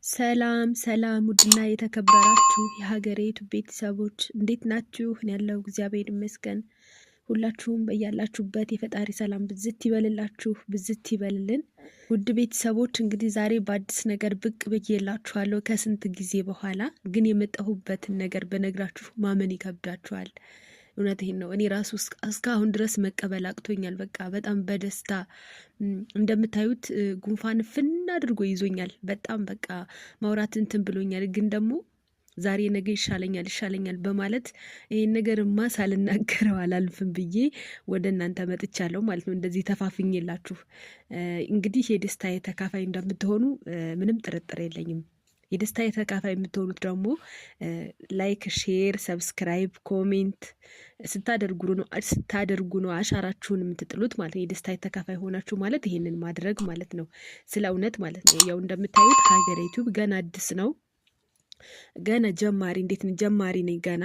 ሰላም ሰላም ውድና የተከበራችሁ የሀገሬ ዩቱብ ቤተሰቦች እንዴት ናችሁ? እኔ ያለው እግዚአብሔር ይመስገን። ሁላችሁም በያላችሁበት የፈጣሪ ሰላም ብዝት ይበልላችሁ፣ ብዝት ይበልልን። ውድ ቤተሰቦች እንግዲህ ዛሬ በአዲስ ነገር ብቅ ብዬላችኋለሁ። ከስንት ጊዜ በኋላ ግን የመጣሁበትን ነገር በነግራችሁ ማመን ይከብዳችኋል። እውነቴን ነው። እኔ ራሱ እስካሁን ድረስ መቀበል አቅቶኛል። በቃ በጣም በደስታ እንደምታዩት ጉንፋን ፍና አድርጎ ይዞኛል። በጣም በቃ ማውራት እንትን ብሎኛል። ግን ደግሞ ዛሬ ነገ ይሻለኛል በማለት ይሄን ነገርማ ሳልናገረው አላልፍም ብዬ ወደ እናንተ መጥቻለሁ ማለት ነው። እንደዚህ ተፋፍኝላችሁ እንግዲህ የደስታዬ ተካፋይ እንደምትሆኑ ምንም ጥርጥር የለኝም። የደስታ የተካፋይ የምትሆኑት ደግሞ ላይክ፣ ሼር፣ ሰብስክራይብ፣ ኮሜንት ስታደርጉ ነው አሻራችሁን የምትጥሉት ማለት ነው። የደስታ የተካፋይ ሆናችሁ ማለት ይሄንን ማድረግ ማለት ነው። ስለ እውነት ማለት ነው። ያው እንደምታዩት ሀገሬ ዩቲዩብ ገና አዲስ ነው። ገና ጀማሪ ጀማሪ ነኝ ገና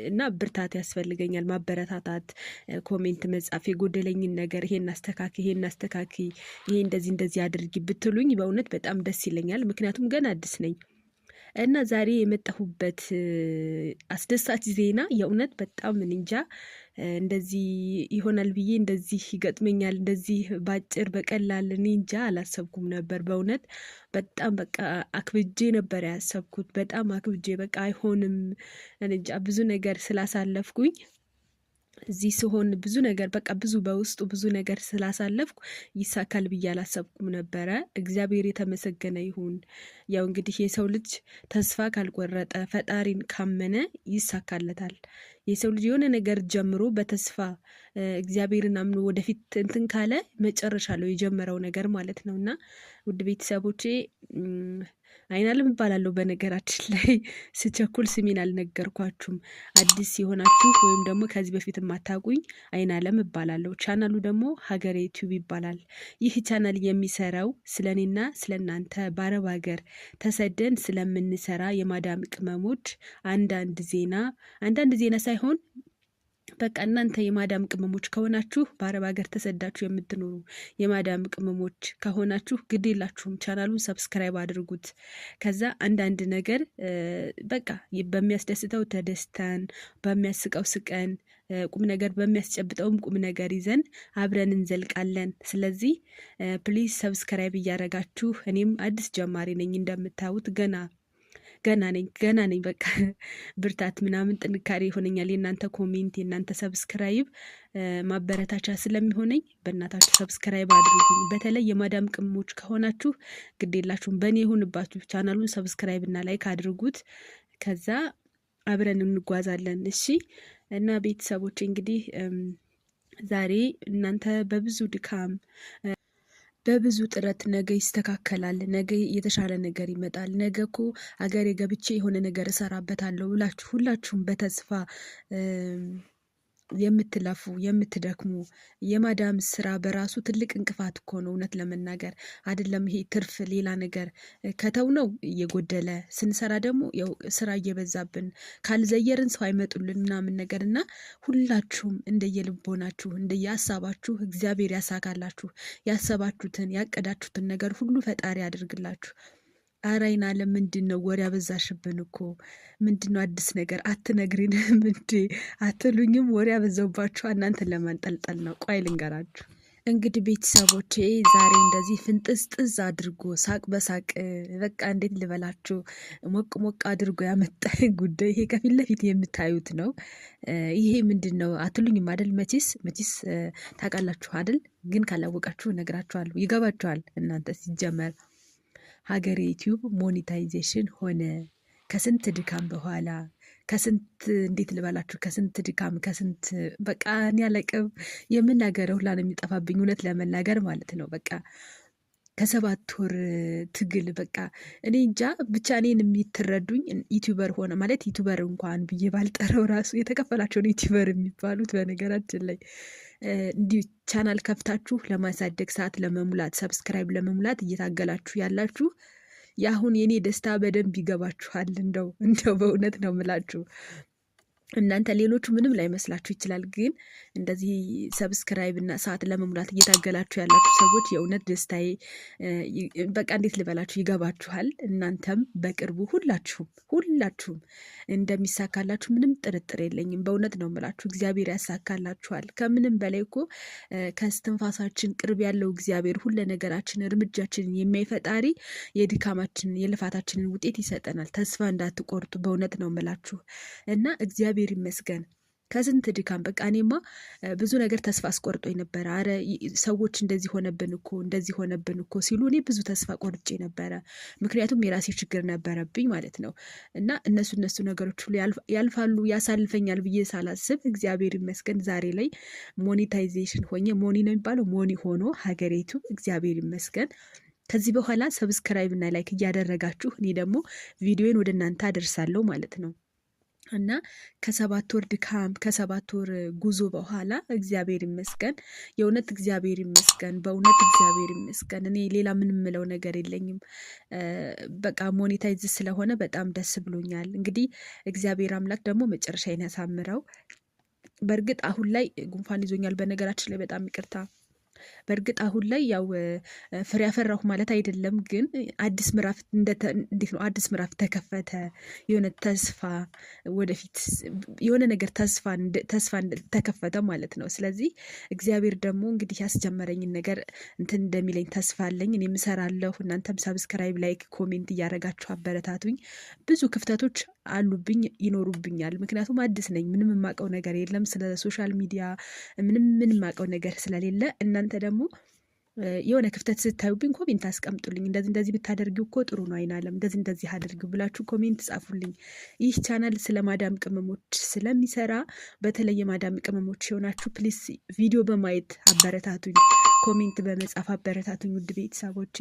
እና ብርታት ያስፈልገኛል፣ ማበረታታት፣ ኮሜንት መጻፍ፣ የጎደለኝን ነገር ይሄን አስተካኪ ይሄ እንደዚህ አድርጊ ብትሉኝ በእውነት በጣም ደስ ይለኛል። ምክንያቱም ገና አዲስ ነኝ እና ዛሬ የመጣሁበት አስደሳች ዜና የእውነት በጣም እንጃ እንደዚህ ይሆናል ብዬ እንደዚህ ይገጥመኛል እንደዚህ ባጭር በቀላል እኔ እንጃ አላሰብኩም ነበር። በእውነት በጣም በቃ አክብጄ ነበር ያሰብኩት። በጣም አክብጄ በቃ አይሆንም እንጃ ብዙ ነገር ስላሳለፍኩኝ እዚህ ሲሆን ብዙ ነገር በቃ በውስጡ ብዙ ነገር ስላሳለፍኩ ይሳካል ብዬ አላሰብኩም ነበረ። እግዚአብሔር የተመሰገነ ይሁን። ያው እንግዲህ የሰው ልጅ ተስፋ ካልቆረጠ ፈጣሪን ካመነ ይሳካለታል። የሰው ልጅ የሆነ ነገር ጀምሮ በተስፋ እግዚአብሔርን አምኖ ወደፊት እንትን ካለ መጨረሻ ነው የጀመረው ነገር ማለት ነው። እና ውድ ቤተሰቦቼ አይናለም እባላለሁ። በነገራችን ላይ ስቸኩል ስሜን አልነገርኳችሁም። አዲስ የሆናችሁ ወይም ደግሞ ከዚህ በፊት የማታውቁኝ አይናለም እባላለሁ። ቻናሉ ደግሞ ሀገሬ ዩቲዩብ ይባላል። ይህ ቻናል የሚሰራው ስለኔና ስለናንተ በአረብ ሀገር ተሰደን ስለምንሰራ የማዳም ቅመሞች አንዳንድ ዜና ሳይሆን በቃ እናንተ የማዳም ቅመሞች ከሆናችሁ በአረብ ሀገር ተሰዳችሁ የምትኖሩ የማዳም ቅመሞች ከሆናችሁ ግድ የላችሁም፣ ቻናሉን ሰብስክራይብ አድርጉት። ከዛ አንዳንድ ነገር በቃ በሚያስደስተው ተደስተን፣ በሚያስቀው ስቀን፣ ቁም ነገር በሚያስጨብጠውም ቁም ነገር ይዘን አብረን እንዘልቃለን። ስለዚህ ፕሊዝ ሰብስክራይብ እያደረጋችሁ እኔም አዲስ ጀማሪ ነኝ እንደምታዩት ገና ነኝ። በቃ ብርታት ምናምን ጥንካሬ ይሆነኛል የእናንተ ኮሜንት፣ የእናንተ ሰብስክራይብ ማበረታቻ ስለሚሆነኝ በእናታችሁ ሰብስክራይብ አድርጉኝ። በተለይ የማዳም ቅመሞች ከሆናችሁ ግዴላችሁም በእኔ ይሁንባችሁ፣ ቻናሉን ሰብስክራይብ እና ላይክ አድርጉት። ከዛ አብረን እንጓዛለን። እሺ። እና ቤተሰቦች እንግዲህ ዛሬ እናንተ በብዙ ድካም በብዙ ጥረት ነገ ይስተካከላል፣ ነገ የተሻለ ነገር ይመጣል፣ ነገ እኮ አገሬ ገብቼ የሆነ ነገር እሰራበታለሁ ብላችሁ ሁላችሁም በተስፋ የምትለፉ የምትደክሙ የማዳም ስራ በራሱ ትልቅ እንቅፋት እኮ ነው። እውነት ለመናገር አይደለም ይሄ ትርፍ ሌላ ነገር ከተው ነው እየጎደለ ስንሰራ ደግሞ ያው ስራ እየበዛብን ካልዘየርን ሰው አይመጡልን ምናምን ነገር እና ሁላችሁም እንደየልቦናችሁ እንደየሀሳባችሁ እግዚአብሔር ያሳካላችሁ። ያሰባችሁትን ያቀዳችሁትን ነገር ሁሉ ፈጣሪ ያድርግላችሁ። ኧረ አይናለም ምንድን ነው ወሬ አበዛሽብን እኮ ምንድን ነው አዲስ ነገር አትነግሪንም እንዴ አትሉኝም? ወሬ አበዛባችሁ። እናንተን ለማንጠልጠል ነው። ቆይ ልንገራችሁ እንግዲህ ቤተሰቦቼ ዛሬ እንደዚህ ፍንጥዝጥዝ አድርጎ ሳቅ በሳቅ በቃ እንዴት ልበላችሁ ሞቅ አድርጎ ያመጣ ጉዳይ ይሄ ከፊት ለፊት የምታዩት ነው። ይሄ ምንድን ነው አትሉኝም አይደል? መቼስ ታውቃላችሁ አይደል? ግን ካላወቃችሁ እነግራችኋለሁ፣ ይገባችኋል እናንተ ሲጀመር ሀገሬ ዩቲዩብ ሞኔታይዜሽን ሆነ። ከስንት ድካም በኋላ ከስንት እንዴት ልበላችሁ ከስንት ድካም ከስንት በቃ እኔ አለቅም የምናገረው ሁላ ነው የሚጠፋብኝ እውነት ለመናገር ማለት ነው። በቃ ከ7 ወር ትግል በቃ እኔ እንጃ ብቻ እኔን የሚትረዱኝ ዩቲዩበር ሆነ ማለት ዩቲዩበር እንኳን ብዬ ባልጠረው ራሱ የተከፈላቸውን ዩቲዩበር የሚባሉት በነገራችን ላይ እንዲህ ቻናል ከፍታችሁ ለማሳደግ ሰዓት ለመሙላት ሰብስክራይብ ለመሙላት እየታገላችሁ ያላችሁ የአሁን የኔ ደስታ በደንብ ይገባችኋል። እንደው በእውነት ነው የምላችሁ። እናንተ ሌሎቹ ምንም ላይመስላችሁ ይችላል። ግን እንደዚህ ሰብስክራይብ እና ሰዓት ለመሙላት እየታገላችሁ ያላችሁ ሰዎች የእውነት ደስታዬ በቃ እንዴት ልበላችሁ ይገባችኋል። እናንተም በቅርቡ ሁላችሁም እንደሚሳካላችሁ ምንም ጥርጥር የለኝም። በእውነት ነው የምላችሁ፣ እግዚአብሔር ያሳካላችኋል። ከምንም በላይ እኮ ከስትንፋሳችን ቅርብ ያለው እግዚአብሔር ሁለ ነገራችን እርምጃችንን የሚያይ ፈጣሪ የድካማችንን የልፋታችንን ውጤት ይሰጠናል። ተስፋ እንዳትቆርጡ በእውነት ነው የምላችሁ እና እግዚአብሔር ይመስገን ከስንት ድካም በቃ እኔማ ብዙ ነገር ተስፋ አስቆርጦኝ ነበረ። አረ ሰዎች እንደዚህ ሆነብን እኮ ሲሉ እኔ ብዙ ተስፋ ቆርጬ ነበረ። ምክንያቱም የራሴ ችግር ነበረብኝ ማለት ነው። እና እነሱ ነገሮች ሁሉ ያልፋሉ ያሳልፈኛል ብዬ ሳላስብ እግዚአብሔር ይመስገን ዛሬ ላይ ሞኔታይዜሽን ሆኜ ሞኒ ነው የሚባለው ሞኒ ሆኖ ሀገሬቱ እግዚአብሔር ይመስገን። ከዚህ በኋላ ሰብስክራይብ እና ላይክ እያደረጋችሁ እኔ ደግሞ ቪዲዮን ወደ እናንተ አደርሳለሁ ማለት ነው። እና ከ7 ወር ድካም ከ7 ወር ጉዞ በኋላ እግዚአብሔር ይመስገን፣ የእውነት እግዚአብሔር ይመስገን፣ በእውነት እግዚአብሔር ይመስገን። እኔ ሌላ ምንም ምለው ነገር የለኝም። በቃ ሞኔታይዝ ስለሆነ በጣም ደስ ብሎኛል። እንግዲህ እግዚአብሔር አምላክ ደግሞ መጨረሻዬን ያሳምረው። በእርግጥ አሁን ላይ ጉንፋን ይዞኛል፣ በነገራችን ላይ በጣም ይቅርታ። በእርግጥ አሁን ላይ ያው ፍሬ ያፈራሁ ማለት አይደለም፣ ግን አዲስ ምዕራፍ እንዴት ነው አዲስ ምዕራፍ ተከፈተ። የሆነ ተስፋ ወደፊት የሆነ ነገር ተስፋ ተከፈተ ማለት ነው። ስለዚህ እግዚአብሔር ደግሞ እንግዲህ ያስጀመረኝን ነገር እንትን እንደሚለኝ ተስፋ አለኝ። እኔም እሰራለሁ። እናንተም ሰብስክራይብ፣ ላይክ፣ ኮሜንት እያደረጋችሁ አበረታቱኝ። ብዙ ክፍተቶች አሉብኝ ይኖሩብኛል። ምክንያቱም አዲስ ነኝ። ምንም የማውቀው ነገር የለም ስለ ሶሻል ሚዲያ ምንም የማውቀው ነገር ስለሌለ እናንተ ደግሞ የሆነ ክፍተት ስታዩብኝ ኮሜንት አስቀምጡልኝ። እንደዚህ ብታደርጊው እኮ ጥሩ ነው አይናለም፣ እንደዚህ አድርጊው ብላችሁ ኮሜንት ጻፉልኝ። ይህ ቻናል ስለ ማዳም ቅመሞች ስለሚሰራ በተለይ የማዳም ቅመሞች የሆናችሁ ፕሊስ ቪዲዮ በማየት አበረታቱኝ፣ ኮሜንት በመጻፍ አበረታቱኝ ውድ ቤተሰቦቼ።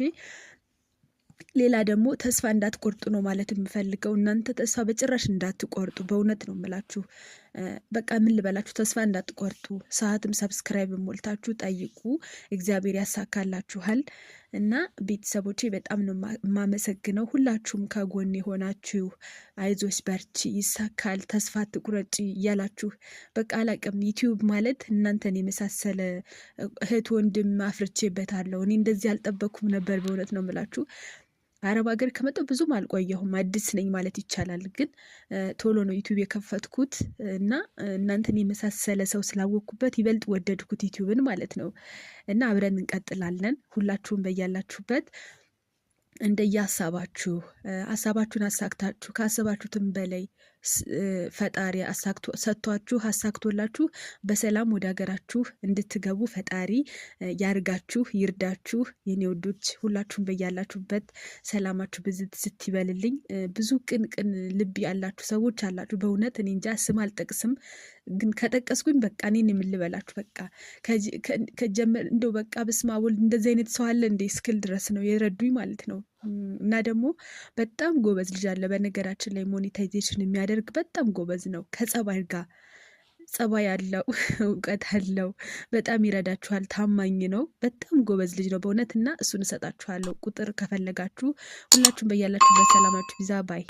ሌላ ደግሞ ተስፋ እንዳትቆርጡ ነው ማለት የምፈልገው። እናንተ ተስፋ በጭራሽ እንዳትቆርጡ፣ በእውነት ነው የምላችሁ። በቃ ምን ልበላችሁ፣ ተስፋ እንዳትቆርጡ። ሰዓትም ሰብስክራይብ ሞልታችሁ ጠይቁ፣ እግዚአብሔር ያሳካላችኋል። እና ቤተሰቦቼ በጣም ነው የማመሰግነው። ሁላችሁም ከጎን የሆናችሁ አይዞች፣ በርቺ፣ ይሳካል፣ ተስፋ አትቁረጪ እያላችሁ በቃ አላቅም። ዩቲዩብ ማለት እናንተን የመሳሰለ እህት ወንድም አፍርቼበታለሁ። እኔ እንደዚህ አልጠበኩም ነበር፣ በእውነት ነው የምላችሁ። አረብ ሀገር ከመጣሁ ብዙም አልቆየሁም፣ አዲስ ነኝ ማለት ይቻላል። ግን ቶሎ ነው ዩቲዩብ የከፈትኩት እና እናንተን የመሳሰለ ሰው ስላወቅኩበት ይበልጥ ወደድኩት ዩቲዩብን ማለት ነው። እና አብረን እንቀጥላለን። ሁላችሁም በያላችሁበት ሀሳባችሁን አሳክታችሁ ካሰባችሁትም በላይ ፈጣሪ ሰጥቷችሁ አሳክቶላችሁ በሰላም ወደ ሀገራችሁ እንድትገቡ ፈጣሪ ያርጋችሁ፣ ይርዳችሁ። የኔ ውዶች ሁላችሁም በያላችሁበት ሰላማችሁ ብዝት ስትይበልልኝ። ብዙ ቅን ልብ ያላችሁ ሰዎች አላችሁ። በእውነት እኔ እንጃ ስም አልጠቅስም፣ ግን ከጠቀስኩኝ በቃ እኔን የምልበላችሁ በቃ ከጀመር እንደው በቃ በስመ አብ ወልድ እንደዚህ አይነት ሰው አለ እንደ እስክል ድረስ ነው የረዱኝ ማለት ነው። እና ደግሞ በጣም ጎበዝ ልጅ አለ በነገራችን ላይ ሞኔታይዜሽን የሚያደርግ በጣም ጎበዝ ነው። ከጸባይ ጋር ጸባይ ያለው እውቀት አለው። በጣም ይረዳችኋል። ታማኝ ነው። በጣም ጎበዝ ልጅ ነው በእውነት። እና እሱን እሰጣችኋለሁ ቁጥር ከፈለጋችሁ። ሁላችሁም በያላችሁበት ሰላማችሁ ይዛ ባይ